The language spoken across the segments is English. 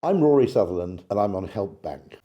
I'm Rory Sutherland and I'm on HelpBnk.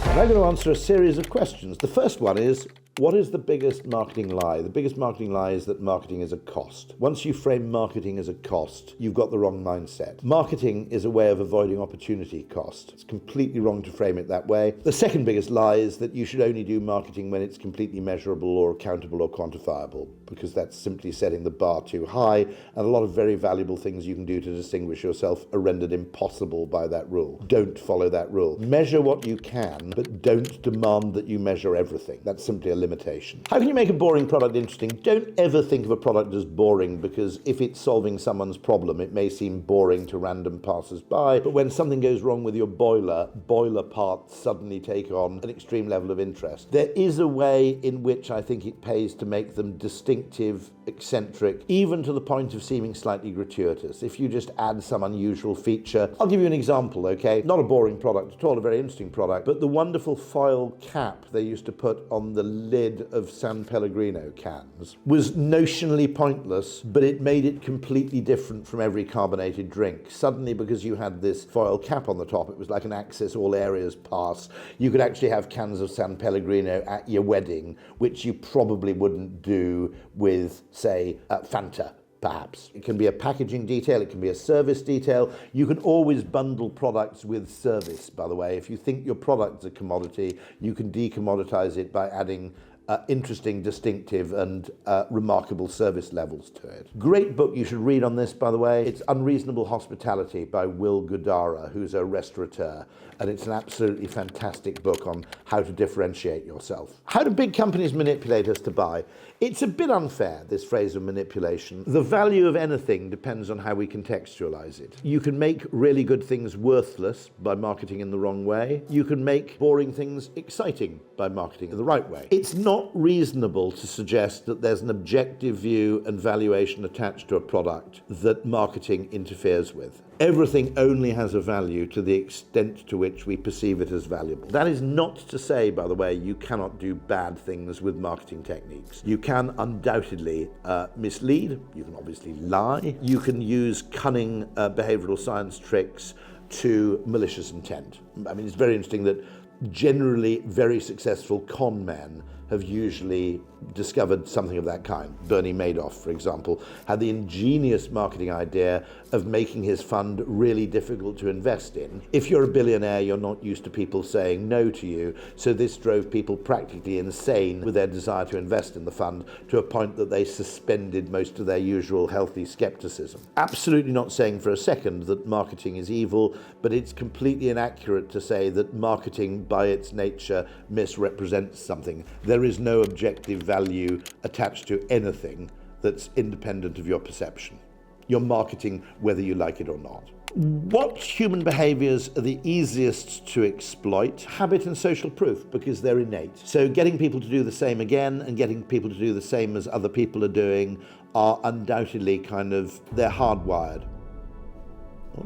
And I'm going to answer a series of questions. The first one is, what is the biggest marketing lie? The biggest marketing lie is that marketing is a cost. Once you frame marketing as a cost, you've got the wrong mindset. Marketing is a way of avoiding opportunity cost. It's completely wrong to frame it that way. The second biggest lie is that you should only do marketing when it's completely measurable or accountable or quantifiable, because that's simply setting the bar too high, and a lot of very valuable things you can do to distinguish yourself are rendered impossible by that rule. Don't follow that rule. Measure what you can, but don't demand that you measure everything. That's simply a limitation. How can you make a boring product interesting? Don't ever think of a product as boring, because if it's solving someone's problem, it may seem boring to random passers-by, but when something goes wrong with your boiler parts suddenly take on an extreme level of interest. There is a way in which I think it pays to make them distinctive, eccentric, even to the point of seeming slightly gratuitous. If you just add some unusual feature. I'll give you an example, okay? Not a boring product at all, a very interesting product, but the wonderful foil cap they used to put on the lid of San Pellegrino cans was notionally pointless, but it made it completely different from every carbonated drink. Suddenly, because you had this foil cap on the top, it was like an access all areas pass. You could actually have cans of San Pellegrino at your wedding, which you probably wouldn't do with, say, Fanta. Perhaps. It can be a packaging detail, it can be a service detail. You can always bundle products with service, by the way. If you think your product's a commodity, you can decommoditize it by adding interesting, distinctive, and remarkable service levels to it. Great book you should read on this, by the way. It's Unreasonable Hospitality by Will Guidara, who's a restaurateur, and it's an absolutely fantastic book on how to differentiate yourself. How do big companies manipulate us to buy? It's a bit unfair, this phrase of manipulation. The value of anything depends on how we contextualize it. You can make really good things worthless by marketing in the wrong way. You can make boring things exciting by marketing in the right way. It's not reasonable to suggest that there's an objective view and valuation attached to a product that marketing interferes with. Everything only has a value to the extent to which we perceive it as valuable. That is not to say, by the way, you cannot do bad things with marketing techniques. You can undoubtedly mislead, you can obviously lie, you can use cunning behavioral science tricks to malicious intent. I mean, it's very interesting that generally very successful con men have usually discovered something of that kind. Bernie Madoff, for example, had the ingenious marketing idea of making his fund really difficult to invest in. If you're a billionaire, you're not used to people saying no to you, so this drove people practically insane with their desire to invest in the fund, to a point that they suspended most of their usual healthy skepticism. Absolutely not saying for a second that marketing is evil, but it's completely inaccurate to say that marketing by its nature misrepresents something. There is no objective value attached to anything that's independent of your perception. You're marketing whether you like it or not. What human behaviors are the easiest to exploit? Habit and social proof, because they're innate. So getting people to do the same again and getting people to do the same as other people are doing are undoubtedly they're hardwired.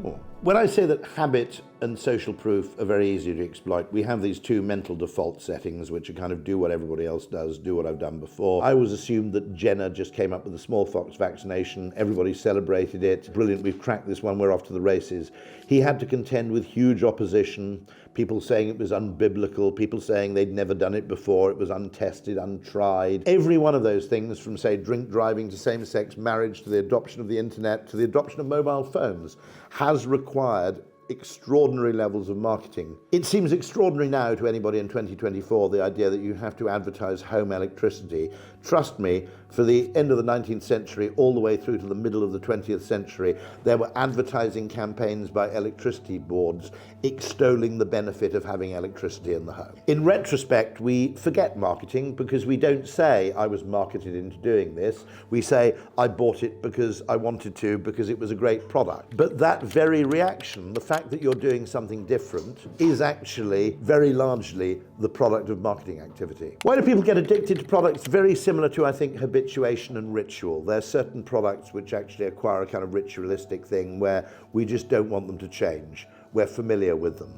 Oh. When I say that habit and social proof are very easy to exploit, we have these two mental default settings, which are do what everybody else does, do what I've done before. I always assumed that Jenner just came up with the smallpox vaccination. Everybody celebrated it. Brilliant, we've cracked this one, we're off to the races. He had to contend with huge opposition, people saying it was unbiblical, people saying they'd never done it before, it was untested, untried. Every one of those things, from say drink driving to same-sex marriage to the adoption of the internet to the adoption of mobile phones, has required extraordinary levels of marketing. It seems extraordinary now to anybody in 2024, the idea that you have to advertise home electricity. Trust me, for the end of the 19th century all the way through to the middle of the 20th century, there were advertising campaigns by electricity boards extolling the benefit of having electricity in the home. In retrospect, we forget marketing because we don't say, I was marketed into doing this. We say, I bought it because I wanted to, because it was a great product. But that very reaction, the fact that you're doing something different, is actually very largely the product of marketing activity. Why do people get addicted to products? Very similar to, I think, habituation and ritual. There are certain products which actually acquire a kind of ritualistic thing where we just don't want them to change. We're familiar with them.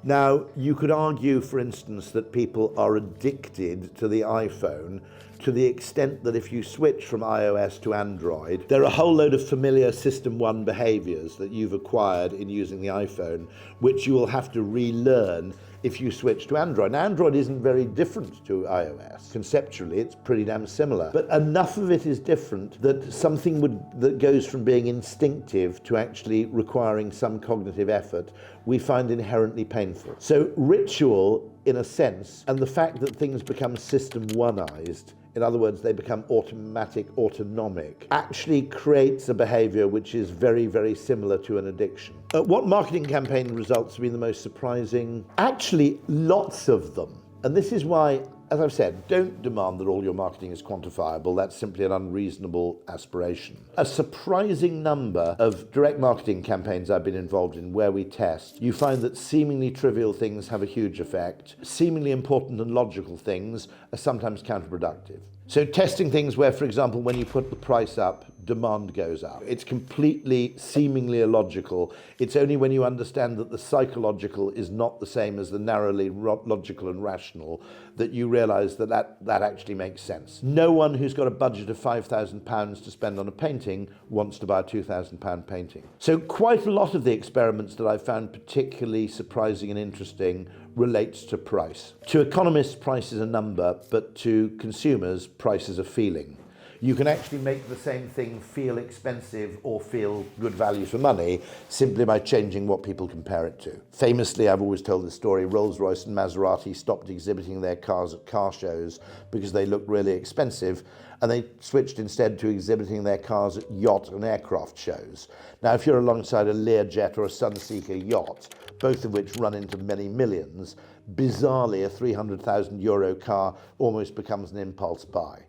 Now, you could argue, for instance, that people are addicted to the iPhone to the extent that if you switch from iOS to Android, there are a whole load of familiar System 1 behaviors that you've acquired in using the iPhone, which you will have to relearn if you switch to Android. Now, Android isn't very different to iOS. Conceptually, it's pretty damn similar. But enough of it is different that something that goes from being instinctive to actually requiring some cognitive effort, we find inherently painful. So ritual, in a sense, and the fact that things become System 1-ized, in other words, they become automatic, autonomic, actually creates a behavior which is very, very similar to an addiction. What marketing campaign results have been the most surprising? Actually, lots of them. And this is why, as I've said, don't demand that all your marketing is quantifiable. That's simply an unreasonable aspiration. A surprising number of direct marketing campaigns I've been involved in where we test, you find that seemingly trivial things have a huge effect. Seemingly important and logical things are sometimes counterproductive. So testing things where, for example, when you put the price up, demand goes up. It's completely seemingly illogical. It's only when you understand that the psychological is not the same as the narrowly logical and rational that you realize that actually makes sense. No one who's got a budget of £5,000 to spend on a painting wants to buy a £2,000 painting. So quite a lot of the experiments that I found particularly surprising and interesting relates to price. To economists, price is a number, but to consumers, price is a feeling. You can actually make the same thing feel expensive or feel good value for money simply by changing what people compare it to. Famously, I've always told this story, Rolls-Royce and Maserati stopped exhibiting their cars at car shows because they looked really expensive, and they switched instead to exhibiting their cars at yacht and aircraft shows. Now, if you're alongside a Learjet or a Sunseeker yacht, both of which run into many millions, bizarrely a €300,000 car almost becomes an impulse buy.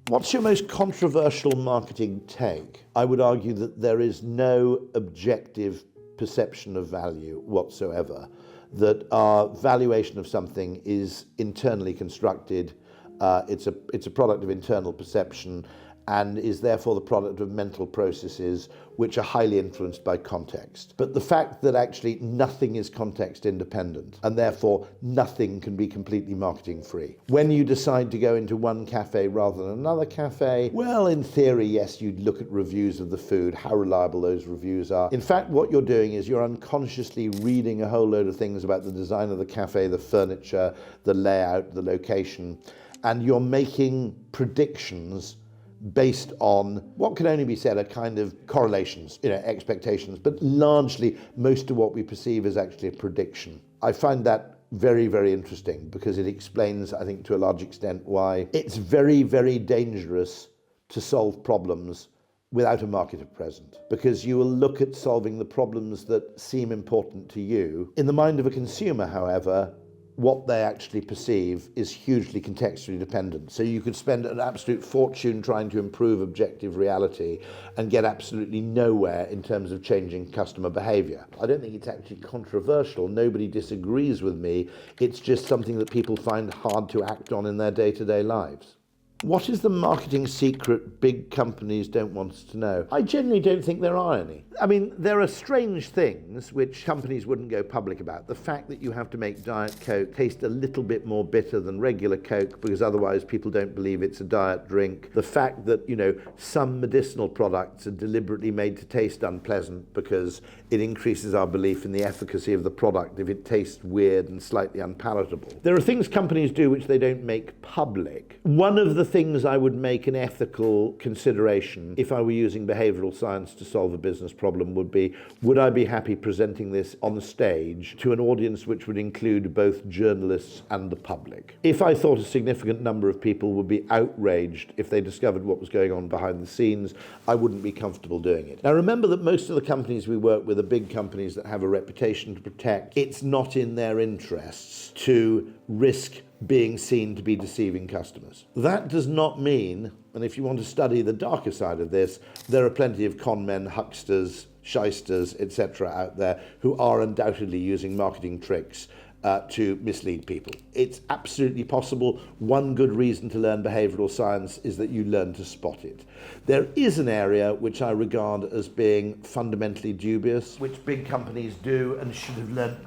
What's your most controversial marketing take? I would argue that there is no objective perception of value whatsoever, that our valuation of something is internally constructed, it's a product of internal perception, and is therefore the product of mental processes which are highly influenced by context. But the fact that actually nothing is context independent, and therefore nothing can be completely marketing free. When you decide to go into one cafe rather than another cafe, well, in theory, yes, you'd look at reviews of the food, how reliable those reviews are. In fact, what you're doing is you're unconsciously reading a whole load of things about the design of the cafe, the furniture, the layout, the location, and you're making predictions based on what can only be said are kind of correlations, expectations, but largely most of what we perceive is actually a prediction. I find that very, very interesting because it explains, I think, to a large extent why it's very, very dangerous to solve problems without a market at present, because you will look at solving the problems that seem important to you. In the mind of a consumer, however, what they actually perceive is hugely contextually dependent. So you could spend an absolute fortune trying to improve objective reality and get absolutely nowhere in terms of changing customer behavior. I don't think it's actually controversial. Nobody disagrees with me. It's just something that people find hard to act on in their day-to-day lives. What is the marketing secret big companies don't want us to know? I genuinely don't think there are any. I mean, there are strange things which companies wouldn't go public about. The fact that you have to make Diet Coke taste a little bit more bitter than regular Coke because otherwise people don't believe it's a diet drink. The fact that, some medicinal products are deliberately made to taste unpleasant because it increases our belief in the efficacy of the product if it tastes weird and slightly unpalatable. There are things companies do which they don't make public. One of the things I would make an ethical consideration if I were using behavioral science to solve a business problem would be, would I be happy presenting this on stage to an audience which would include both journalists and the public? If I thought a significant number of people would be outraged if they discovered what was going on behind the scenes, I wouldn't be comfortable doing it. Now remember that most of the companies we work with are big companies that have a reputation to protect. It's not in their interests to risk being seen to be deceiving customers. That does not mean, and if you want to study the darker side of this, there are plenty of con men, hucksters, shysters, etc. out there who are undoubtedly using marketing tricks to mislead people. It's absolutely possible. One good reason to learn behavioural science is that you learn to spot it. There is an area which I regard as being fundamentally dubious, which big companies do and should have learned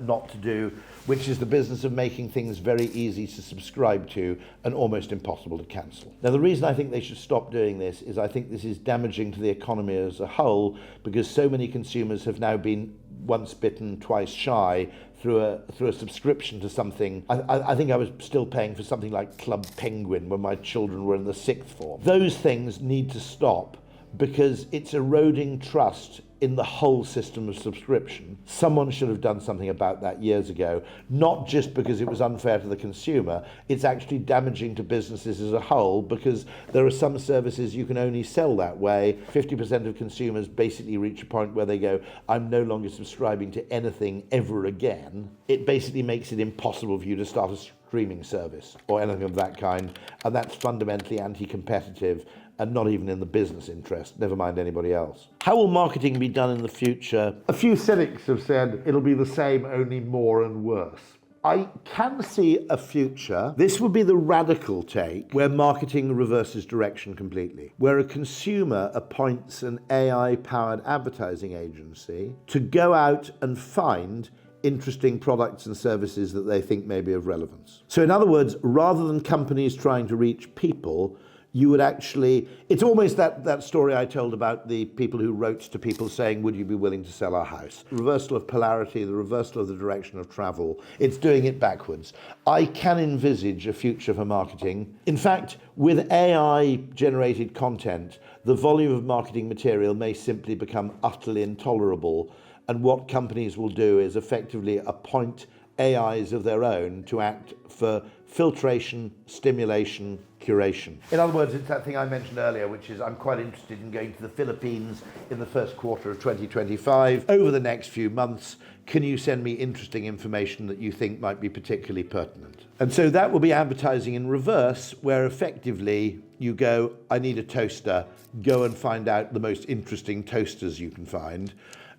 not to do, which is the business of making things very easy to subscribe to and almost impossible to cancel. Now, the reason I think they should stop doing this is I think this is damaging to the economy as a whole, because so many consumers have now been once bitten, twice shy through a subscription to something. I think I was still paying for something like Club Penguin when my children were in the sixth form. Those things need to stop because it's eroding trust in the whole system of subscription. Someone should have done something about that years ago, not just because it was unfair to the consumer, it's actually damaging to businesses as a whole, because there are some services you can only sell that way. 50% of consumers basically reach a point where they go, I'm no longer subscribing to anything ever again. It basically makes it impossible for you to start a streaming service or anything of that kind, and that's fundamentally anti-competitive and not even in the business interest, never mind anybody else. How will marketing be done in the future? A few cynics have said it'll be the same, only more and worse. I can see a future, this would be the radical take, where marketing reverses direction completely, where a consumer appoints an AI-powered advertising agency to go out and find interesting products and services that they think may be of relevance. So in other words, rather than companies trying to reach people, you would actually, it's almost that story I told about the people who wrote to people saying, would you be willing to sell our house? Reversal of polarity, the reversal of the direction of travel. It's doing it backwards. I can envisage a future for marketing. In fact, with AI-generated content, the volume of marketing material may simply become utterly intolerable. And what companies will do is effectively appoint AIs of their own to act for filtration, stimulation, curation. In other words, it's that thing I mentioned earlier, which is I'm quite interested in going to the Philippines in the first quarter of 2025. Over the next few months, can you send me interesting information that you think might be particularly pertinent? And so that will be advertising in reverse, where effectively you go, I need a toaster, go and find out the most interesting toasters you can find.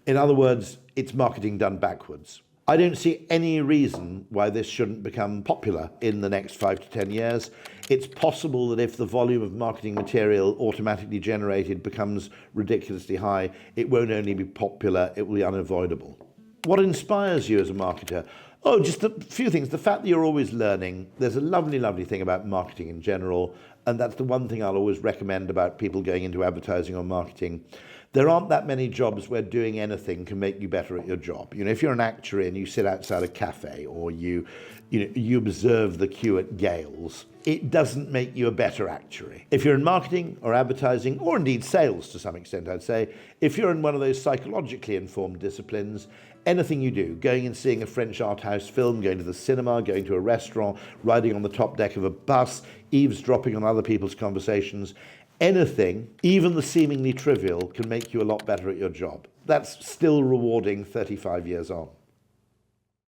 In other words, it's marketing done backwards. I don't see any reason why this shouldn't become popular in the next 5 to 10 years. It's possible that if the volume of marketing material automatically generated becomes ridiculously high, it won't only be popular, it will be unavoidable. What inspires you as a marketer? Oh, just a few things. The fact that you're always learning. There's a lovely, lovely thing about marketing in general, and that's the one thing I'll always recommend about people going into advertising or marketing. There aren't that many jobs where doing anything can make you better at your job. You know, if you're an actuary and you sit outside a cafe or you observe the queue at Gales, it doesn't make you a better actuary. If you're in marketing or advertising, or indeed sales to some extent, I'd say, if you're in one of those psychologically informed disciplines, anything you do, going and seeing a French art house film, going to the cinema, going to a restaurant, riding on the top deck of a bus, eavesdropping on other people's conversations, anything, even the seemingly trivial, can make you a lot better at your job. That's still rewarding 35 years on.